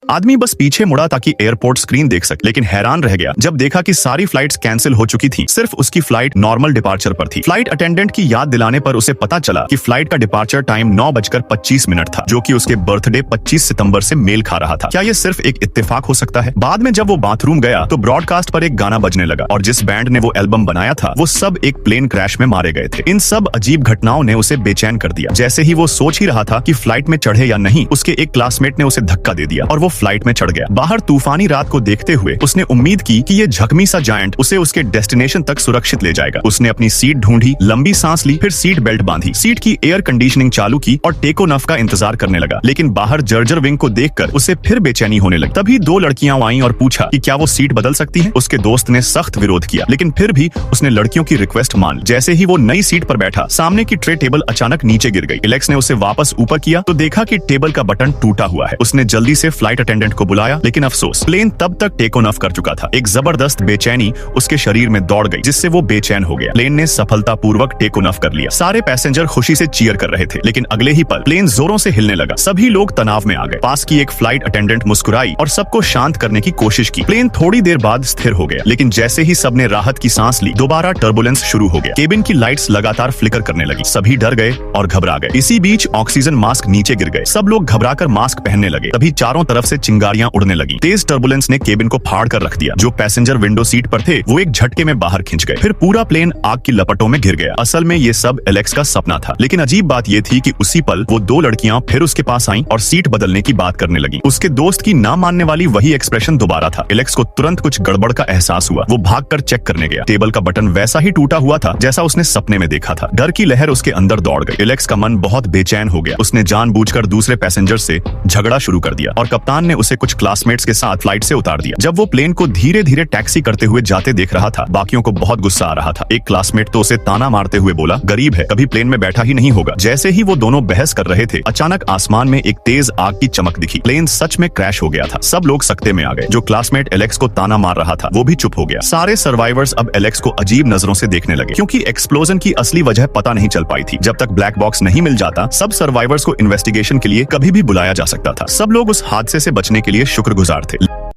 आदमी बस पीछे मुड़ा ताकि एयरपोर्ट स्क्रीन देख सके, लेकिन हैरान रह गया जब देखा कि सारी फ्लाइट्स कैंसिल हो चुकी थी। सिर्फ उसकी फ्लाइट नॉर्मल डिपार्चर पर थी। फ्लाइट अटेंडेंट की याद दिलाने पर उसे पता चला कि फ्लाइट का डिपार्चर टाइम 9:25 था, जो कि उसके बर्थडे 25 सितंबर से मेल खा रहा था। क्या ये सिर्फ एक इत्तेफाक हो सकता है? बाद में जब वो बाथरूम गया तो ब्रॉडकास्ट पर एक गाना बजने लगा और जिस बैंड ने वो एल्बम बनाया था वो सब एक प्लेन क्रैश में मारे गए थे। इन सब अजीब घटनाओं ने उसे बेचैन कर दिया। जैसे ही वो सोच ही रहा था कि फ्लाइट में चढ़े या नहीं, उसके एक क्लासमेट ने उसे धक्का दे दिया और वो फ्लाइट में चढ़ गया। बाहर तूफानी रात को देखते हुए उसने उम्मीद की कि ये झकमी सा जायंट उसे उसके डेस्टिनेशन तक सुरक्षित ले जाएगा। उसने अपनी सीट ढूंढी, लंबी सांस ली, फिर सीट बेल्ट बांधी, सीट की एयर कंडीशनिंग चालू की और टेक ऑफ का इंतजार करने लगा। लेकिन बाहर जर्जर विंग को देखकर उसे फिर बेचैनी होने लगी। तभी दो लड़कियां आईं और पूछा कि क्या वो सीट बदल सकती है। उसके दोस्त ने सख्त विरोध किया, लेकिन फिर भी उसने लड़कियों की रिक्वेस्ट मान ली। जैसे ही वो नई सीट पर बैठा, सामने की ट्रे टेबल अचानक नीचे गिर गई। एलेक्स ने उसे वापस ऊपर किया तो देखा कि टेबल का बटन टूटा हुआ है। उसने जल्दी से फ्लाइट अटेंडेंट को बुलाया, लेकिन अफसोस, प्लेन तब तक टेक ऑफ कर चुका था। एक जबरदस्त बेचैनी उसके शरीर में दौड़ गई, जिससे वो बेचैन हो गया। प्लेन ने सफलतापूर्वक टेक ऑफ कर लिया। सारे पैसेंजर खुशी से चीयर कर रहे थे, लेकिन अगले ही पल प्लेन जोरों से हिलने लगा। सभी लोग तनाव में आ गए। पास की एक फ्लाइट अटेंडेंट मुस्कुराई और सबको शांत करने की कोशिश की। प्लेन थोड़ी देर बाद स्थिर हो गया, लेकिन जैसे ही सबने राहत की सांस ली, दोबारा टर्बुलेंस शुरू हो गया। केबिन की लाइट्स लगातार फ्लिकर करने लगी। सभी डर गए और घबरा गए। इसी बीच ऑक्सीजन मास्क नीचे गिर गए। सब लोग घबराकर मास्क पहनने लगे। तभी चारों तरफ से चिंगारियां उड़ने लगी। तेज टर्बुलेंस ने केबिन को फाड़ कर रख दिया। जो पैसेंजर विंडो सीट पर थे वो एक झटके में बाहर खिंच गए। फिर पूरा प्लेन आग की लपटों में घिर गया। असल में ये सब एलेक्स का सपना था, लेकिन अजीब बात ये थी कि उसी पल वो दो लड़कियां फिर उसके पास आईं और सीट बदलने की बात करने लगी। उसके दोस्त की ना मानने वाली वही एक्सप्रेशन दोबारा था। एलेक्स को तुरंत कुछ गड़बड़ का एहसास हुआ। वो भागकर चेक करने गया। टेबल का बटन वैसा ही टूटा हुआ था जैसा उसने सपने में देखा था। डर की लहर उसके अंदर दौड़ गई। एलेक्स का मन बहुत बेचैन हो गया। उसने जानबूझकर दूसरे पैसेंजर से झगड़ा शुरू कर दिया और कप्तान ने उसे कुछ क्लासमेट्स के साथ फ्लाइट से उतार दिया। जब वो प्लेन को धीरे धीरे टैक्सी करते हुए जाते देख रहा था, बाकियों को बहुत गुस्सा आ रहा था। एक क्लासमेट तो उसे ताना मारते हुए बोला, गरीब है, कभी प्लेन में बैठा ही नहीं होगा। जैसे ही वो दोनों बहस कर रहे थे, अचानक आसमान में एक तेज आग की चमक दिखी। प्लेन सच में क्रैश हो गया था। सब लोग सकते में आ गए। जो क्लासमेट एलेक्स को ताना मार रहा था वो भी चुप हो गया। सारे सर्वाइवर्स अब एलेक्स को अजीब नजरों से देखने लगे, क्योंकि एक्सप्लोजन की असली वजह पता नहीं चल पाई थी। जब तक ब्लैक बॉक्स नहीं मिल जाता, सब सर्वाइवर्स को इन्वेस्टिगेशन के लिए कभी भी बुलाया जा सकता था। सब लोग उस हादसे से बचने के लिए शुक्रगुजार थे।